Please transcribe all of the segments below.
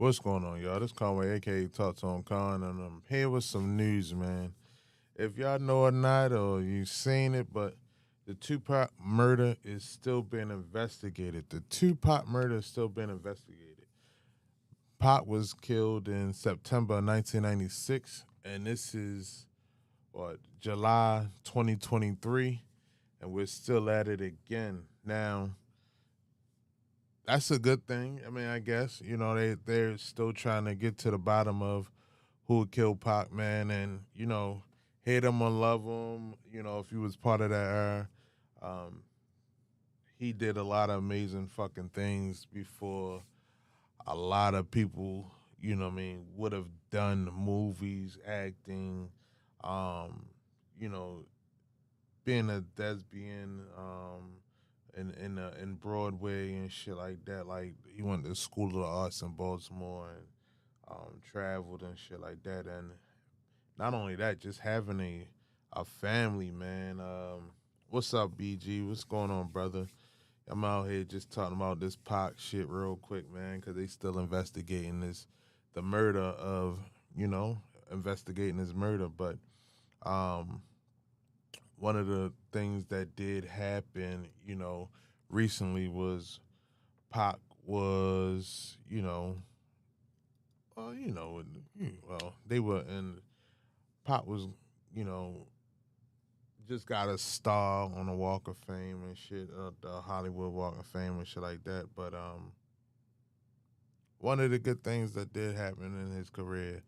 what's going on, y'all? This Conway, aka Talk to Him Con, and I'm here with some news, man. If y'all know or not, or you've seen it, but the Tupac murder is still being investigated. The Tupac murder is still being investigated. Pac was killed in September 1996, and this is July 2023, and we're still at it again. Now, that's a good thing. I mean, I guess they're still trying to get to the bottom of who killed Pac, man, and hate him or love him. If he was part of that era, um, he did a lot of amazing fucking things before a lot of people, would have done movies, acting, um, you know, being a thespian, in Broadway and shit like that. Like he went to School of the Arts in Baltimore and traveled and shit like that. And not only that, just having a family, man. What's up, BG? What's going on, brother? I'm out here just talking about this Pac shit real quick, man, because they still investigating the murder of, investigating his murder. But um, one of the things that did happen, recently was Pac was, they were in, Pac was, you know, just got a star on the Walk of Fame and shit, the Hollywood Walk of Fame and shit like that. But one of the good things that did happen in his career,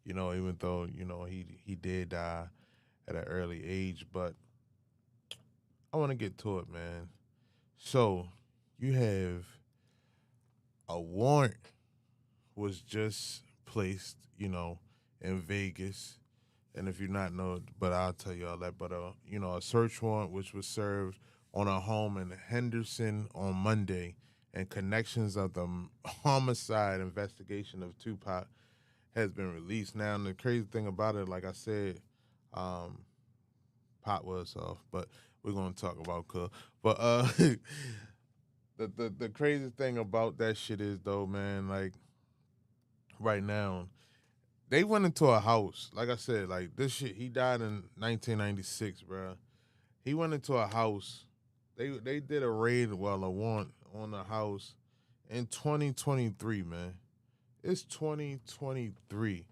even though he did die at an early age, but I want to get to it, man. So you have a warrant was just placed, in Vegas. And if you not know, but I'll tell you all that. But a search warrant which was served on a home in Henderson on Monday, and connections of the homicide investigation of Tupac has been released. Now, and the crazy thing about it, like I said, um, Pop was off, but we're gonna talk about Cook. But the crazy thing about that shit is though, man, like right now they went into a house. Like I said, like this shit. He died in 1996, bro. He went into a house. They did a raid, a warrant on the house in 2023, man. It's 2023.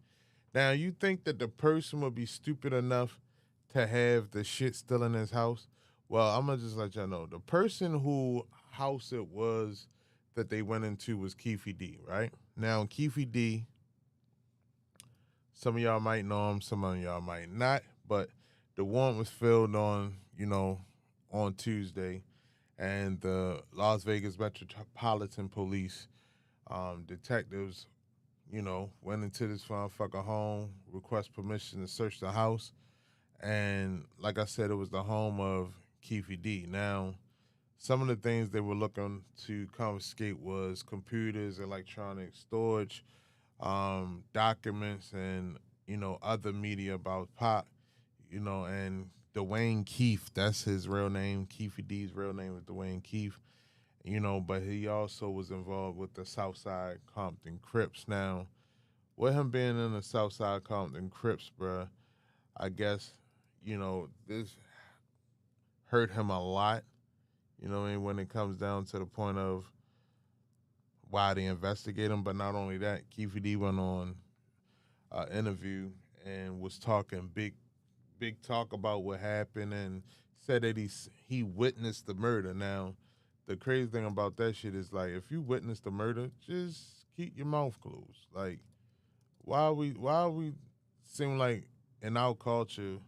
Now you think that the person would be stupid enough to have the shit still in his house? Well, I'm gonna just let y'all know. The person who house it was that they went into was Keefe D, right? Now Keefe D, some of y'all might know him, some of y'all might not, but the warrant was filled on Tuesday, and the Las Vegas Metropolitan Police detectives, went into this motherfucker home, request permission to search the house, and like I said, it was the home of Keefe D. Now, some of the things they were looking to confiscate was computers, electronic storage, documents, and other media about Pop, and Dwayne Keefe. That's his real name. Keefe D's real name is Dwayne Keefe. But he also was involved with the Southside Compton Crips. Now, with him being in the Southside Compton Crips, bruh, I guess this hurt him a lot. When it comes down to the point of why they investigate him. But not only that, Keefe D went on an interview and was talking big talk about what happened, and said that he witnessed the murder. Now, the crazy thing about that shit is, like, if you witness the murder, just keep your mouth closed. Like, why we seem like in our culture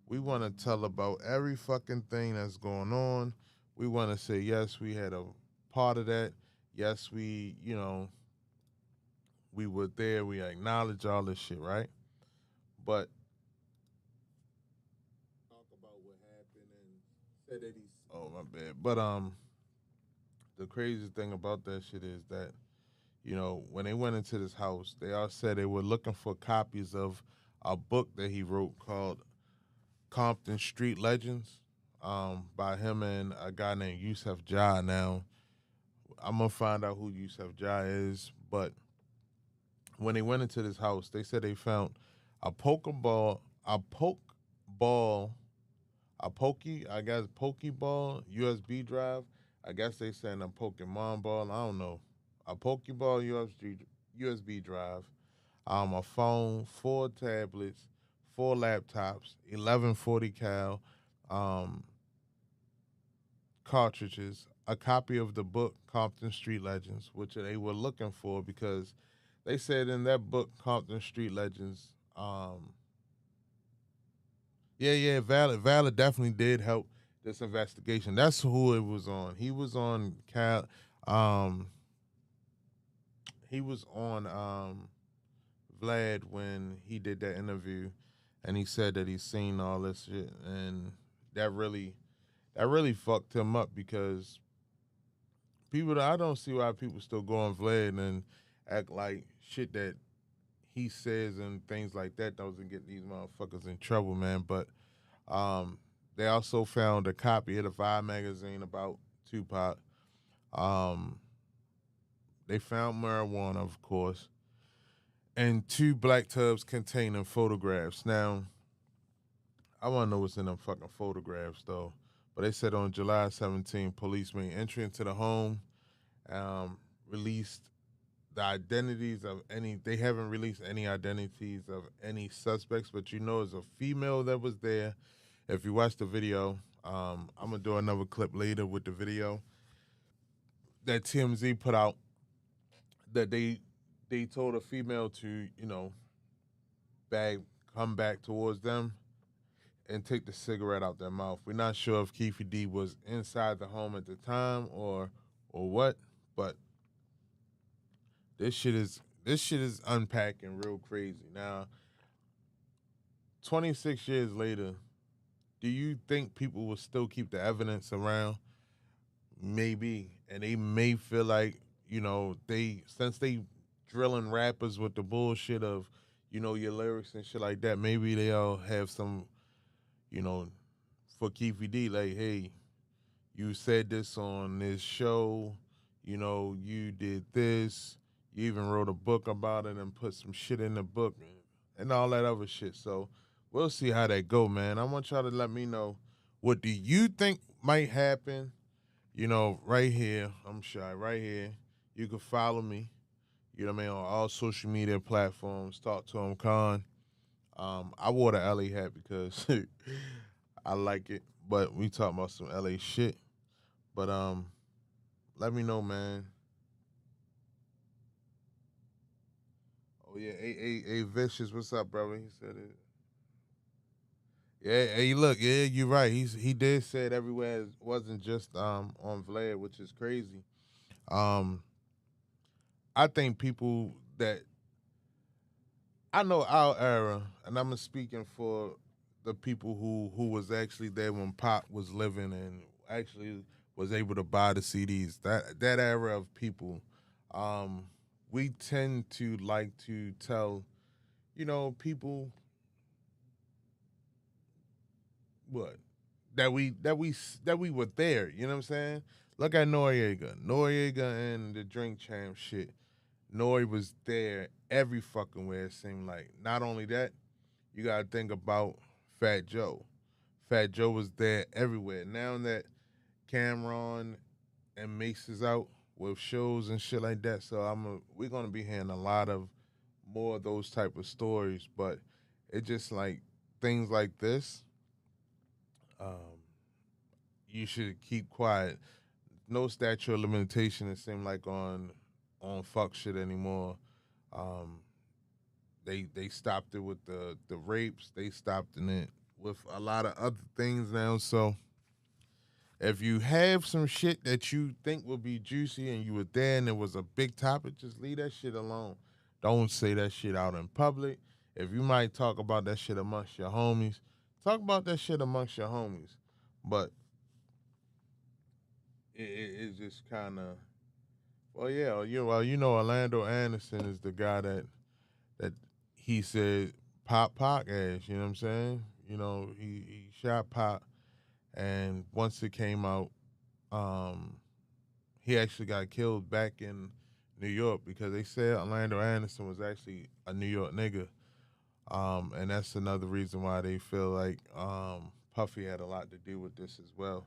we want to tell about every fucking thing that's going on. We want to say yes, we had a part of that. Yes, we were there. We acknowledge all this shit, right? But talk about what happened and said that he's my bad. But the craziest thing about that shit is that when they went into this house, they all said they were looking for copies of a book that he wrote called Compton Street Legends, by him and a guy named Yusef Jah. Now, I'm gonna find out who Yusef Jah is, but when they went into this house, they said they found a Pokeball, ball, I guess Pokeball USB drive. I guess they saying a Pokemon ball. I don't know. A Pokeball USB drive. A phone, four tablets, four laptops, 1140 cal, um, cartridges, a copy of the book Compton Street Legends, which they were looking for because they said in that book Compton Street Legends, yeah, Valid definitely did help this investigation. That's who it was on. He was on um, he was on Vlad when he did that interview, and he said that he's seen all this shit, and that really that really fucked him up because I don't see why people still go on Vlad and act like shit that he says and things like that doesn't get these motherfuckers in trouble, man. But they also found a copy of the Vibe magazine about Tupac. Um, they found marijuana, of course, and two black tubs containing photographs. Now, I want to know what's in them fucking photographs, though. But they said on July 17th, police made entry into the home, released the identities of any. They haven't released any identities of any suspects, but you know, it's a female that was there. If you watch the video, I'm gonna do another clip later with the video that TMZ put out. That they told a female to bag come back towards them and take the cigarette out their mouth. We're not sure if Keefe D was inside the home at the time or what, but this shit is unpacking real crazy. Now, 26 years later, do you think people will still keep the evidence around? Maybe, and they may feel like they since they drilling rappers with the bullshit of your lyrics and shit like that. Maybe they'll have some you know for Keefe D, like, hey, you said this on this show, you did this, you even wrote a book about it and put some shit in the book and all that other shit. So we'll see how that go, man. I want y'all to let me know, what do you think might happen? Right here, I'm shy, right here. You can follow me, on all social media platforms. Talk to him, Khan. I wore the LA hat because I like it, but we talking about some LA shit. But let me know, man. Oh yeah, a vicious. What's up, brother? He said it. Yeah, hey, look, yeah, you're right. He did say it everywhere. It wasn't just on Vlad, which is crazy. Um, I think people that I know our era, and I'm speaking for the people who was actually there when Pop was living and actually was able to buy the CDs. That era of people, um, we tend to like to tell people what that we were there. You know what I'm saying? Look at Noriega and the Drink Champ shit. Nori was there every fucking way. It seemed like. Not only that, you gotta think about Fat Joe. Fat Joe was there everywhere. Now that Cameron and Mace is out with shows and shit like that, so we're gonna be hearing a lot of more of those type of stories. But it just like things like this, um, you should keep quiet. No statute of limitation. It seemed like on fuck shit anymore. Um, they stopped it with the rapes. They stopped in it with a lot of other things now. So if you have some shit that you think will be juicy and you were there and it was a big topic, just leave that shit alone. Don't say that shit out in public. If you might talk about that shit amongst your homies, talk about that shit amongst your homies. But it's just kind of, well, yeah, Orlando Anderson is the guy that he said Pac as, you know what I'm saying? He shot Pac, and once it came out, he actually got killed back in New York, because they said Orlando Anderson was actually a New York nigga. And that's another reason why they feel like Puffy had a lot to do with this as well.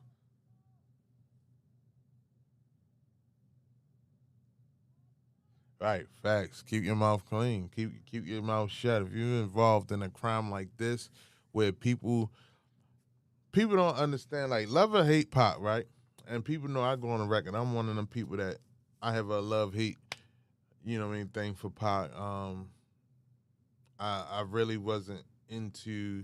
Right, facts. Keep your mouth clean. Keep your mouth shut. If you're involved in a crime like this, where people don't understand, like love or hate Pop, right? And people know I go on the record. I'm one of them people that I have a love hate, thing for Pop. I really wasn't into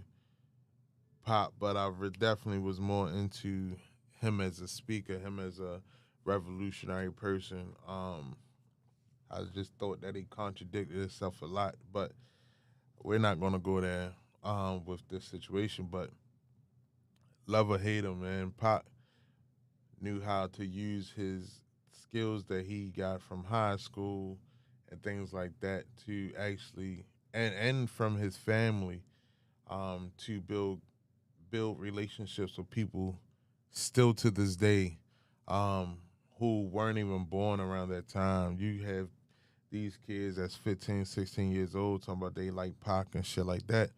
Pop, but definitely was more into him as a speaker, him as a revolutionary person. I just thought that he contradicted himself a lot, but we're not gonna go there with this situation. But love or hate him, man, Pop knew how to use his skills that he got from high school and things like that to actually and from his family to build relationships with people still to this day um, who weren't even born around that time. You have these kids that's 15, 16 years old talking about they like Pac and shit like that.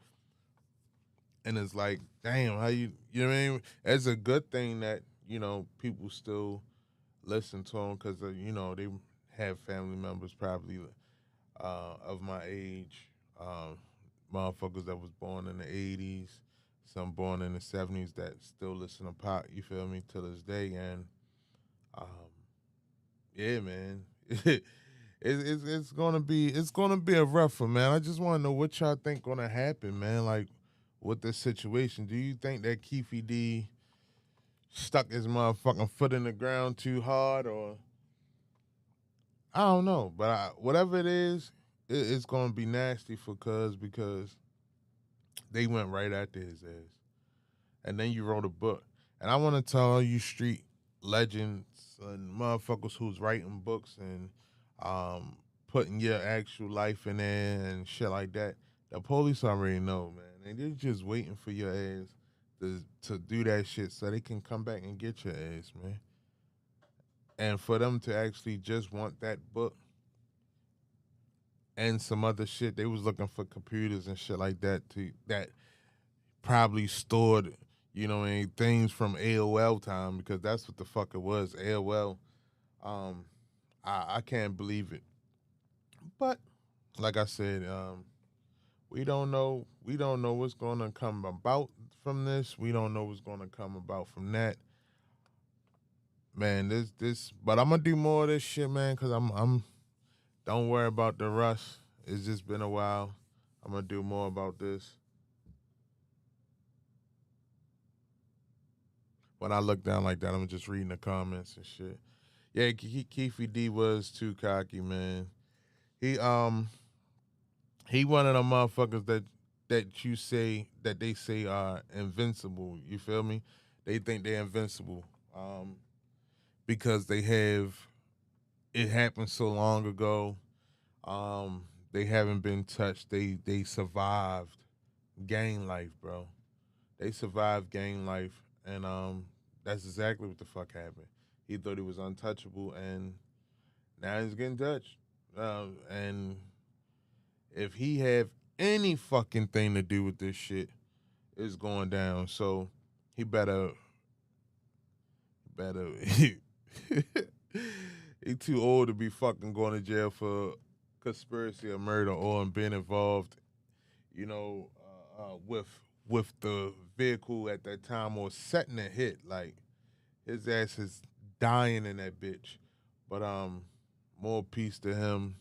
And it's like, damn, how you know what I mean? It's a good thing that, people still listen to them because, they have family members probably of my age, motherfuckers that was born in the 80s, some born in the 70s that still listen to Pac, you feel me, to this day. And um, yeah, man. It's gonna be a rough one, man. I just want to know what y'all think gonna happen, man. Like with this situation, do you think that Keefe D stuck his motherfucking foot in the ground too hard, or I don't know? But whatever it is, it's gonna be nasty for Cuz because they went right after his ass, and then you wrote a book, and I want to tell all you street legends and motherfuckers who's writing books and um, putting your actual life in there and shit like that. The police already know, man, and they're just waiting for your ass to do that shit so they can come back and get your ass, man. And for them to actually just want that book and some other shit, they was looking for computers and shit like that to that probably stored, things from AOL time because that's what the fuck it was, AOL. Um, I can't believe it, but like I said, we don't know. We don't know what's going to come about from this. We don't know what's going to come about from that. Man, this. But I'm gonna do more of this shit, man, because I'm. Don't worry about the rush. It's just been a while. I'm gonna do more about this. When I look down like that, I'm just reading the comments and shit. Yeah, Keefe D was too cocky, man. He he one of them motherfuckers that you say that they say are invincible. You feel me? They think they're invincible because they have it happened so long ago. They haven't been touched. They survived gang life, bro. They survived gang life, and that's exactly what the fuck happened. He thought he was untouchable, and now he's getting touched. And if he have any fucking thing to do with this shit, it's going down. So he better. He too old to be fucking going to jail for conspiracy or murder or being involved, with the vehicle at that time or setting a hit. Like his ass is dying in that bitch. But more peace to him.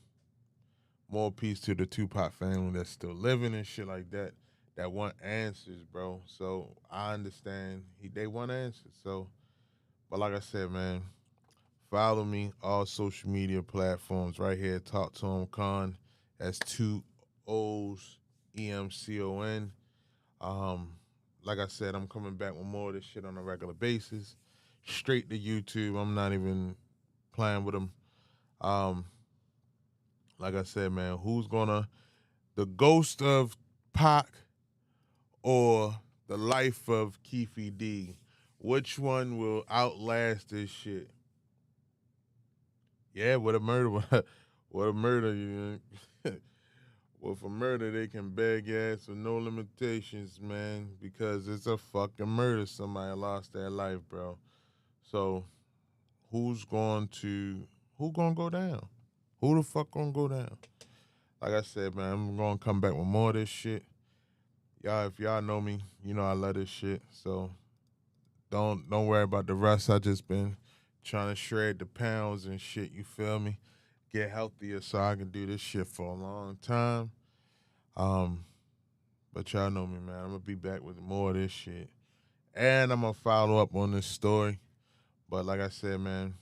More peace to the Tupac family that's still living and shit like that. That want answers, bro. So I understand they want answers. So, but like I said, man, follow me all social media platforms right here. Talk to him, Con. That's two O's EMCON. Um, like I said, I'm coming back with more of this shit on a regular basis. Straight to YouTube. I'm not even playing with them. Um, like I said, man, who's gonna the ghost of Pac or the life of Keefe D? Which one will outlast this shit? Yeah, with a murder, with a murder, with a murder, they can beg your ass with no limitations, man, because it's a fucking murder. Somebody lost their life, bro. So who's going to who gonna go down? Who the fuck gonna go down? Like I said, man, I'm gonna come back with more of this shit. Y'all, if y'all know me, you know I love this shit. So don't worry about the rest. I just been trying to shred the pounds and shit. You feel me? Get healthier so I can do this shit for a long time. Um, but y'all know me, man. I'm gonna be back with more of this shit, and I'm gonna follow up on this story. But like I said, man,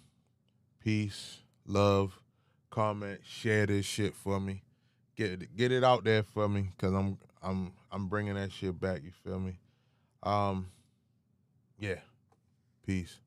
peace, love, comment, share this shit for me. Get it out there for me, cause I'm bringing that shit back. You feel me? Um, yeah. Peace.